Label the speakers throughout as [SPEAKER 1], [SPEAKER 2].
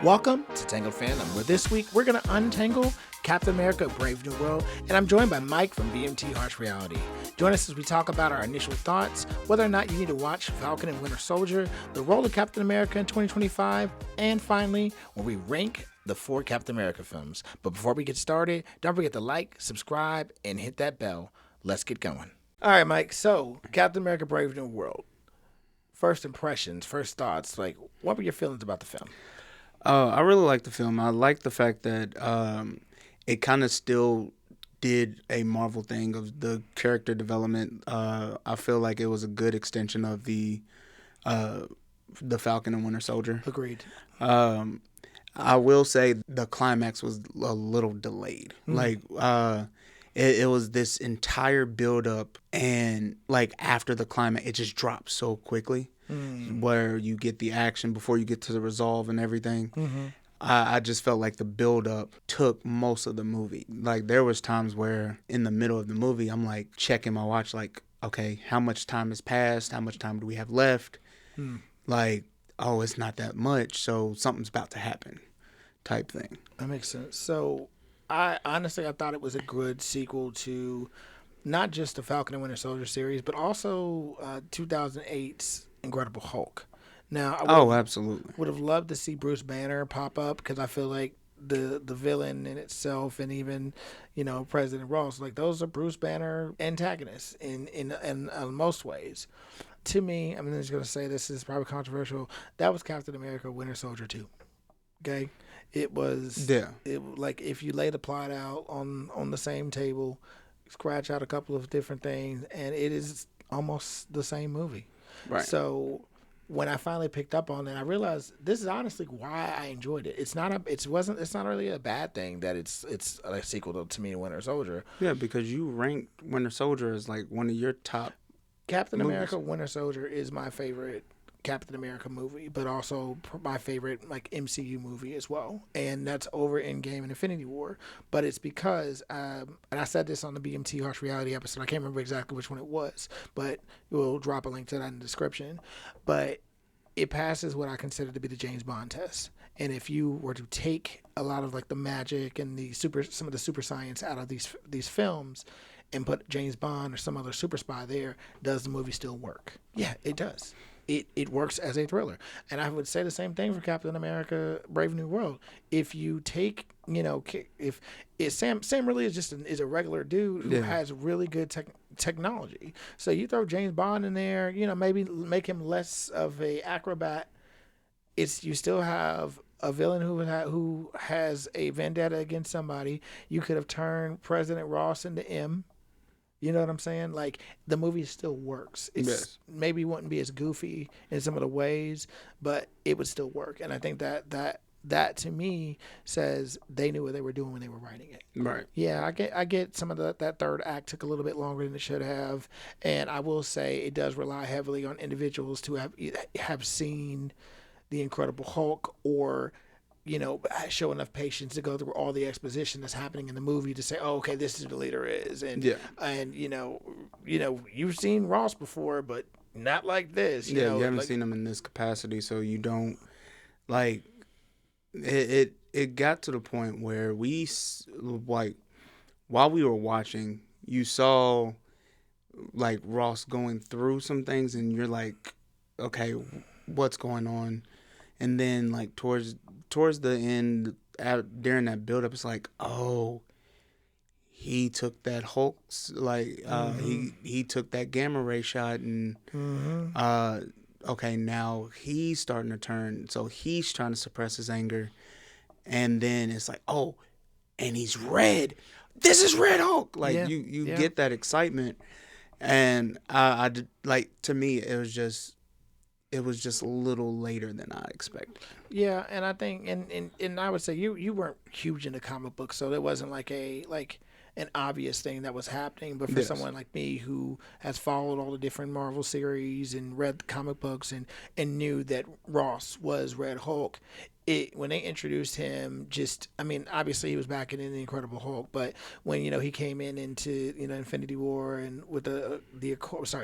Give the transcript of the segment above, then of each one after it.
[SPEAKER 1] Welcome to Tangled Fandom, where this week we're going to untangle Captain America Brave New World, and I'm joined by Mike from BMT Harsh Reality. Join us as we talk about our initial thoughts, whether or not you need to watch Falcon and Winter Soldier, the role of Captain America in 2025, and finally, when we rank the 4 Captain America films. But before we get started, don't forget to like, subscribe, and hit that bell. Let's get going. All right, Mike, so Captain America Brave New World. First impressions, first thoughts, like, what were your feelings about the film?
[SPEAKER 2] I really like the film. I like the fact that it kind of still did a Marvel thing of the character development. I feel like it was a good extension of the Falcon and Winter Soldier.
[SPEAKER 1] Agreed.
[SPEAKER 2] I will say the climax was a little delayed. It was this entire build up, and like after the climax, it just dropped so quickly. Where you get the action before you get to the resolve and everything.
[SPEAKER 1] Mm-hmm.
[SPEAKER 2] I just felt like the build up took most of the movie. Like there was times where in the middle of the movie, I'm like checking my watch, like, okay, how much time has passed? How much time do we have left? Like, oh, it's not that much, so something's about to happen, type thing.
[SPEAKER 1] That makes sense. So, I thought it was a good sequel to not just the Falcon and Winter Soldier series, but also 2008's Incredible Hulk. Now,
[SPEAKER 2] Absolutely.
[SPEAKER 1] Would have loved to see Bruce Banner pop up because I feel like the villain in itself, and even President Ross, like those are Bruce Banner antagonists in most ways. To me, I'm just gonna say this is probably controversial. That was Captain America: Winter Soldier 2. Okay, it was.
[SPEAKER 2] Yeah.
[SPEAKER 1] It like if you lay the plot out on the same table, scratch out a couple of different things, and it is almost the same movie.
[SPEAKER 2] Right.
[SPEAKER 1] So when I finally picked up on it, I realized this is honestly why I enjoyed it. It's not really a bad thing that it's a sequel to me, Winter Soldier.
[SPEAKER 2] Yeah, because you ranked Winter Soldier as like one of your top.
[SPEAKER 1] Captain
[SPEAKER 2] movies.
[SPEAKER 1] America Winter Soldier is my favorite Captain America movie, but also my favorite like MCU movie as well, and that's over Endgame and Infinity War. But it's because, and I said this on the BMT Harsh Reality episode, I can't remember exactly which one it was, but we'll drop a link to that in the description. But it passes what I consider to be the James Bond test. And if you were to take a lot of like the magic and some of the super science out of these films and put James Bond or some other super spy there, does the movie still work? Yeah, it does. It works as a thriller. And I would say the same thing for Captain America Brave New World. If you take, if Sam really is just is a regular dude who has really good technology. So you throw James Bond in there, maybe make him less of a acrobat. You still have a villain who has a vendetta against somebody. You could have turned President Ross into M. You know what I'm saying? Like, the movie still works. It's maybe wouldn't be as goofy in some of the ways, but it would still work. And I think that to me says they knew what they were doing when they were writing it.
[SPEAKER 2] Right.
[SPEAKER 1] Yeah, I get some of that third act took a little bit longer than it should have, and I will say it does rely heavily on individuals to have seen the Incredible Hulk or show enough patience to go through all the exposition that's happening in the movie to say, oh, okay, this is who the leader is. And you've seen Ross before, but not like this.
[SPEAKER 2] You haven't seen him in this capacity, so you don't, like, it got to the point where we, like, while we were watching, you saw, like, Ross going through some things, and you're like, okay, what's going on? And then, like, towards the end, during that build-up, it's like, oh, he took that Hulk, like, he took that gamma ray shot, and, okay, now he's starting to turn, so he's trying to suppress his anger, and then it's like, oh, and he's red. This is Red Hulk! Like, you get that excitement, and I like, to me, it was just a little later than I expected.
[SPEAKER 1] Yeah, and I think, and I would say you weren't huge into comic books, so there wasn't like an obvious thing that was happening. But for someone like me who has followed all the different Marvel series and read the comic books and knew that Ross was Red Hulk, when they introduced him, obviously he was back in the Incredible Hulk, but when he came into Infinity War and with the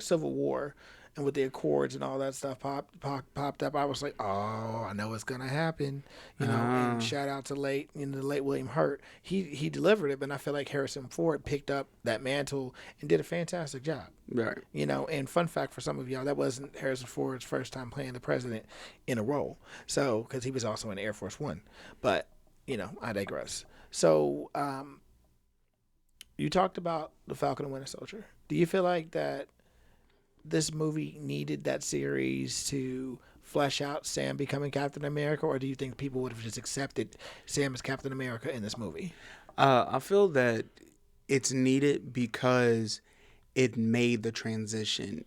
[SPEAKER 1] Civil War. and with the Accords and all that stuff popped up, I was like, oh, I know what's gonna happen, And
[SPEAKER 2] Uh,
[SPEAKER 1] shout out to the late William Hurt. He delivered it, but I feel like Harrison Ford picked up that mantle and did a fantastic job.
[SPEAKER 2] right.
[SPEAKER 1] And fun fact for some of y'all, that wasn't Harrison Ford's first time playing the president in a role. So, because he was also in Air Force One. But, I digress. So, you talked about the Falcon and Winter Soldier. Do you feel like that this movie needed that series to flesh out Sam becoming Captain America, or do you think people would have just accepted Sam as Captain America in this movie?
[SPEAKER 2] I feel that it's needed because it made the transition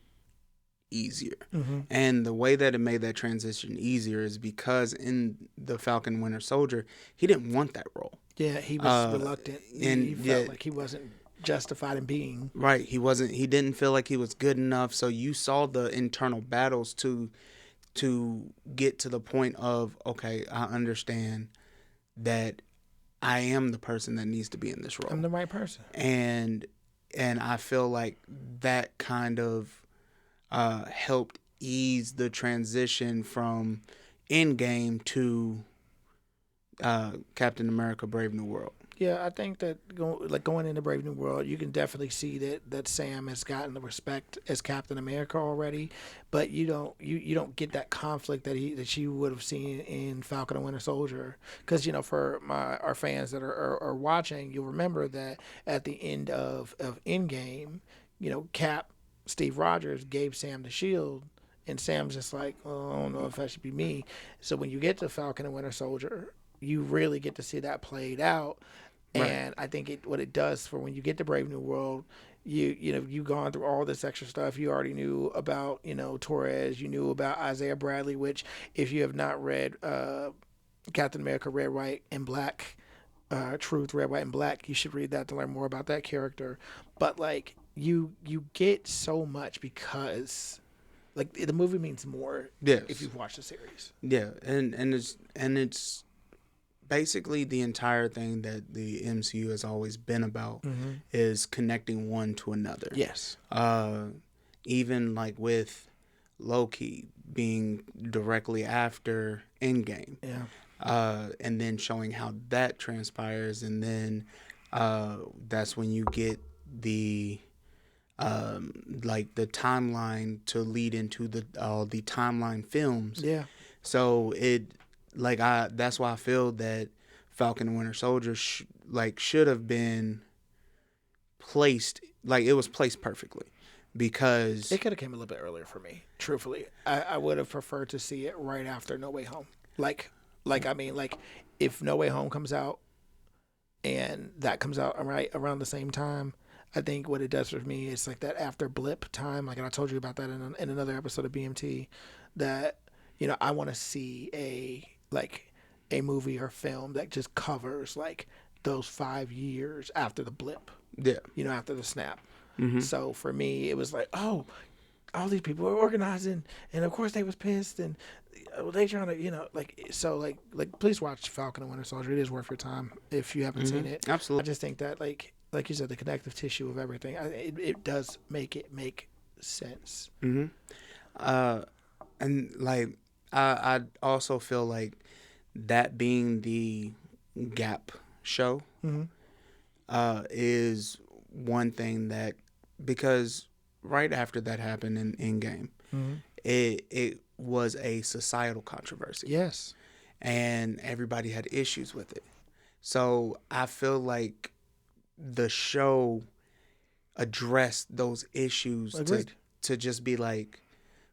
[SPEAKER 2] easier.
[SPEAKER 1] Mm-hmm.
[SPEAKER 2] And the way that it made that transition easier is because in the Falcon Winter Soldier, he didn't want that role.
[SPEAKER 1] Yeah, he was reluctant.
[SPEAKER 2] And
[SPEAKER 1] He felt like he wasn't justified in being.
[SPEAKER 2] right, he didn't feel like he was good enough, so you saw the internal battles to get to the point of, okay, I understand that I am the person that needs to be in this role.
[SPEAKER 1] I'm the right person.
[SPEAKER 2] And I feel like that kind of helped ease the transition from Endgame to Captain America: Brave New World.
[SPEAKER 1] Yeah, I think that going into Brave New World, you can definitely see that Sam has gotten the respect as Captain America already, but you don't get that conflict that you would have seen in Falcon and Winter Soldier, because for our fans that are watching, you'll remember that at the end of Endgame, Cap, Steve Rogers gave Sam the shield. And Sam's just like, oh, I don't know if that should be me. So when you get to Falcon and Winter Soldier, you really get to see that played out.
[SPEAKER 2] Right.
[SPEAKER 1] And I think what it does for when you get to Brave New World, you've gone through all this extra stuff. You already knew about Torres. You knew about Isaiah Bradley, which if you have not read Captain America: Red, White, and Black, Truth, Red, White, and Black, you should read that to learn more about that character. But like you get so much because like the movie means more.
[SPEAKER 2] Yes.
[SPEAKER 1] If you've watched the series.
[SPEAKER 2] Yeah, and it's basically the entire thing that the MCU has always been about is connecting one to another.
[SPEAKER 1] Yes.
[SPEAKER 2] Even like with Loki being directly after Endgame.
[SPEAKER 1] Yeah.
[SPEAKER 2] And then showing how that transpires, and then that's when you get the like the timeline to lead into the timeline films.
[SPEAKER 1] Yeah.
[SPEAKER 2] So that's why I feel that Falcon and Winter Soldier should have been placed, like it was placed perfectly, because
[SPEAKER 1] It could have came a little bit earlier for me. Truthfully, I would have preferred to see it right after No Way Home. Like if No Way Home comes out and that comes out right around the same time, I think what it does for me is like that after blip time. Like, and I told you about that in another episode of BMT, that I want to see a movie or film that just covers like those 5 years after the blip.
[SPEAKER 2] yeah,
[SPEAKER 1] After the snap. So for me, it was like, oh, all these people were organizing, and of course they was pissed, and they trying to, please watch Falcon and Winter Soldier. It is worth your time if you haven't seen it.
[SPEAKER 2] absolutely.
[SPEAKER 1] I just think that like you said, the connective tissue of everything, it does make sense.
[SPEAKER 2] And like I also feel like that being the gap show is one thing that, because right after that happened in Endgame, it was a societal controversy.
[SPEAKER 1] Yes.
[SPEAKER 2] And everybody had issues with it. So I feel like the show addressed those issues to just be like,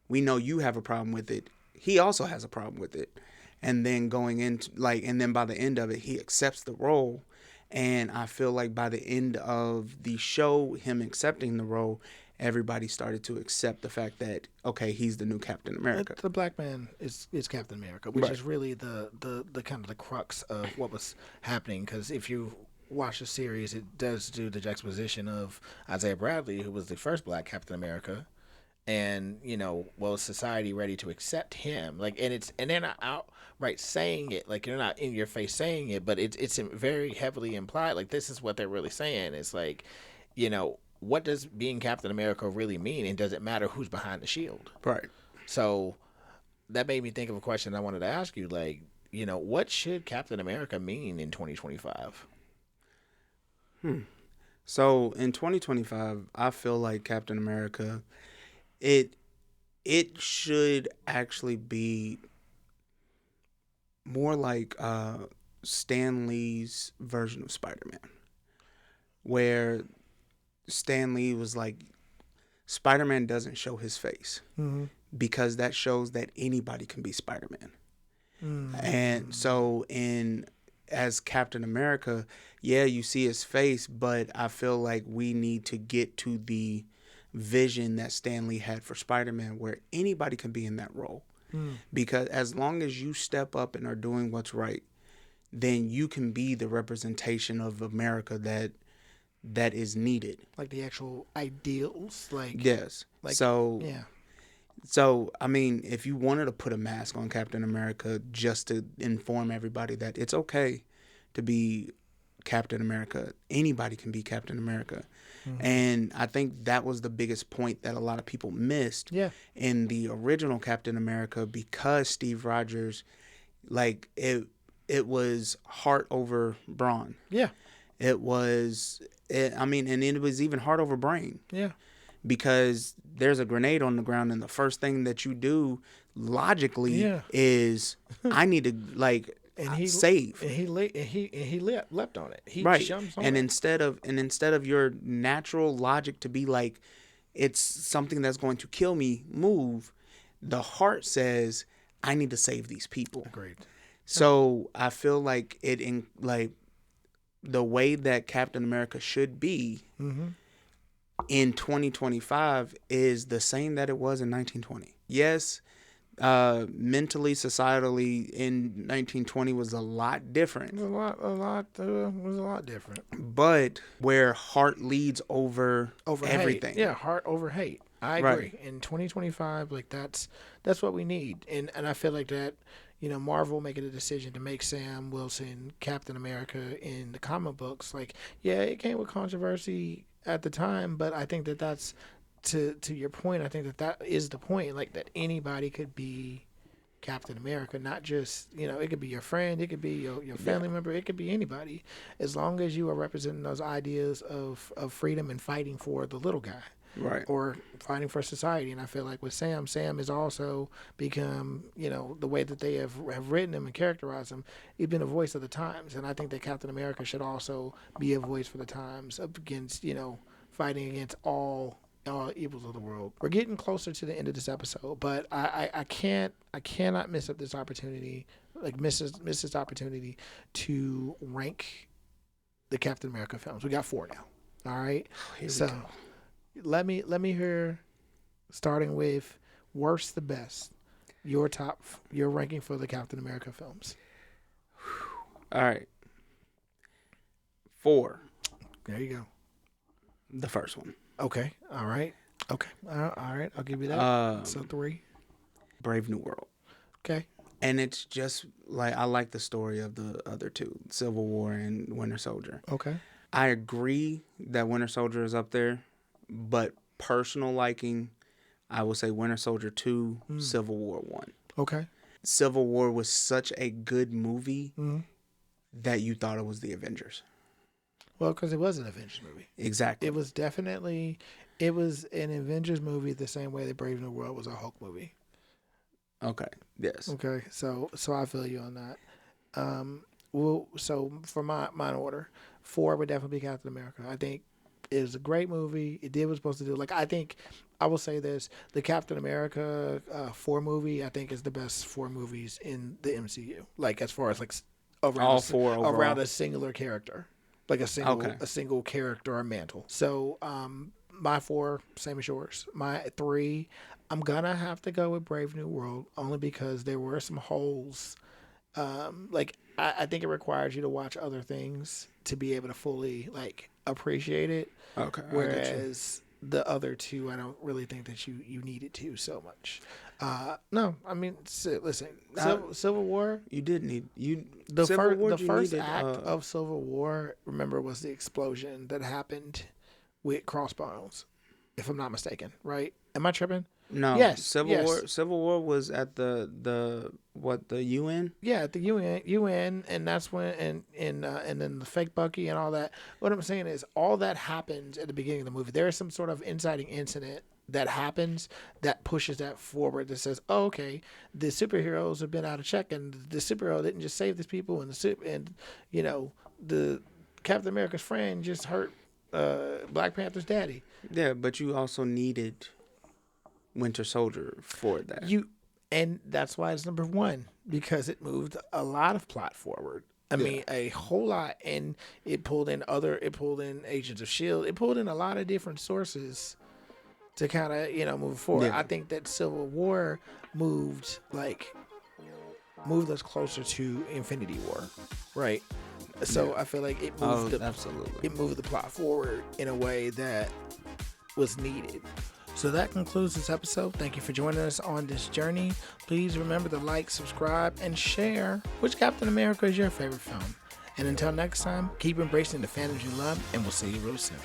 [SPEAKER 2] we know you have a problem with it. He also has a problem with it. And then going into and then by the end of it, he accepts the role. And I feel like by the end of the show, him accepting the role, everybody started to accept the fact that, okay, he's the new Captain America.
[SPEAKER 1] The black man is Captain America, which is really the kind of the crux of what was happening. Because if you watch the series, it does do the juxtaposition of Isaiah Bradley, who was the first black Captain America, and was society ready to accept him? And they're not outright saying it, like they're not in your face saying it, but it's very heavily implied. Like, this is what they're really saying. It's like, what does being Captain America really mean, and does it matter who's behind the shield?
[SPEAKER 2] Right.
[SPEAKER 1] So that made me think of a question I wanted to ask you. Like, what should Captain America mean in 2025?
[SPEAKER 2] So in 2025, I feel like Captain America, it it should actually be more like Stan Lee's version of Spider-Man, where Stan Lee was like, Spider-Man doesn't show his face
[SPEAKER 1] Mm-hmm.
[SPEAKER 2] because that shows that anybody can be Spider-Man.
[SPEAKER 1] Mm-hmm.
[SPEAKER 2] And so as Captain America, yeah, you see his face, but I feel like we need to get to the vision that Stan Lee had for Spider-Man where anybody can be in that role. Because as long as you step up and are doing what's right, then you can be the representation of America that is needed.
[SPEAKER 1] Like the actual ideals,
[SPEAKER 2] Yes. So
[SPEAKER 1] yeah.
[SPEAKER 2] So, I mean, if you wanted to put a mask on Captain America just to inform everybody that it's okay to be Captain America, anybody can be Captain America.
[SPEAKER 1] Mm-hmm.
[SPEAKER 2] And I think that was the biggest point that a lot of people missed in the original Captain America, because Steve Rogers, like, it was heart over brawn.
[SPEAKER 1] Yeah.
[SPEAKER 2] And it was even heart over brain.
[SPEAKER 1] Yeah.
[SPEAKER 2] Because there's a grenade on the ground, and the first thing that you do logically is, I need to save.
[SPEAKER 1] And he leapt on it. He
[SPEAKER 2] right.
[SPEAKER 1] jumps on
[SPEAKER 2] and
[SPEAKER 1] it.
[SPEAKER 2] instead of your natural logic to be like, it's something that's going to kill me, move, the heart says, I need to save these people.
[SPEAKER 1] Agreed.
[SPEAKER 2] So I feel like the way that Captain America should be. Mm-hmm. In 2025 is the same that it was in 1920. Yes, mentally, societally, in 1920 was a lot different.
[SPEAKER 1] It was a lot different.
[SPEAKER 2] But where heart leads over everything.
[SPEAKER 1] Hate. Yeah, heart over hate. I agree. Right. In 2025, like that's what we need, and I feel like that. Marvel making a decision to make Sam Wilson Captain America in the comic books. Like, yeah, it came with controversy at the time, but I think that's to your point. I think that is the point, like that anybody could be Captain America, not just it could be your friend, it could be your family member, it could be anybody, as long as you are representing those ideas of freedom and fighting for the little guy,
[SPEAKER 2] right,
[SPEAKER 1] or fighting for society. And I feel like with Sam has also become, the way that they have written him and characterized him, he's been a voice of the times. And I think that Captain America should also be a voice for the times against, fighting against all evils of the world. We're getting closer to the end of this episode, but I cannot miss up this opportunity, miss this opportunity to rank the Captain America films. We got 4 now. All right. So let me hear, starting with worst to best, your ranking for the Captain America films.
[SPEAKER 2] All right. 4.
[SPEAKER 1] There you go.
[SPEAKER 2] The first one.
[SPEAKER 1] Okay. All right. Okay. All right. I'll give you that. So 3.
[SPEAKER 2] Brave New World.
[SPEAKER 1] Okay.
[SPEAKER 2] And it's just like, I like the story of the other 2, Civil War and Winter Soldier.
[SPEAKER 1] Okay.
[SPEAKER 2] I agree that Winter Soldier is up there, but personal liking, I will say Winter Soldier 2, Civil War 1.
[SPEAKER 1] Okay.
[SPEAKER 2] Civil War was such a good movie that you thought it was the Avengers.
[SPEAKER 1] Well, because it was an Avengers movie.
[SPEAKER 2] Exactly.
[SPEAKER 1] It was an Avengers movie the same way that Brave New World was a Hulk movie.
[SPEAKER 2] Okay. Yes.
[SPEAKER 1] Okay. So I feel you on that. Well, so for mine order, 4 would definitely be Captain America. I think it was a great movie. It did what it was supposed to do. Like, I think I will say this: the Captain America 4 movie, I think, is the best 4 movies in the MCU. Like, as far as around a singular character. Like a single character or mantle. So my 4, same as yours. My 3, I'm gonna have to go with Brave New World, only because there were some holes. I think it requires you to watch other things to be able to fully appreciate it.
[SPEAKER 2] Okay.
[SPEAKER 1] Whereas the other 2, I don't really think that you needed to so much. No, I mean, listen, Civil War.
[SPEAKER 2] You did need
[SPEAKER 1] the first act of Civil War. Remember, was the explosion that happened with Crossbones, if I'm not mistaken. Right? Am I tripping?
[SPEAKER 2] No,
[SPEAKER 1] Yes.
[SPEAKER 2] Civil
[SPEAKER 1] Yes.
[SPEAKER 2] War. Civil War was at the UN.
[SPEAKER 1] Yeah, at the UN, and that's when and then the fake Bucky and all that. What I'm saying is, all that happens at the beginning of the movie. There is some sort of inciting incident that happens that pushes that forward. That says, "Oh, okay, the superheroes have been out of check, and the superhero didn't just save these people, and the Captain America's friend just hurt Black Panther's daddy."
[SPEAKER 2] Yeah, but you also needed Winter Soldier for that.
[SPEAKER 1] And that's why it's number one, because it moved a lot of plot forward. I mean, a whole lot, and it pulled in Agents of Shield. It pulled in a lot of different sources to kind of move forward.
[SPEAKER 2] Yeah.
[SPEAKER 1] I think that Civil War moved us closer to Infinity War, right? So I feel like it moved
[SPEAKER 2] absolutely.
[SPEAKER 1] it moved the plot forward in a way that was needed. So that concludes this episode. Thank you for joining us on this journey. Please remember to like, subscribe, and share which Captain America is your favorite film. And until next time, keep embracing the fandoms you love, and we'll see you real soon.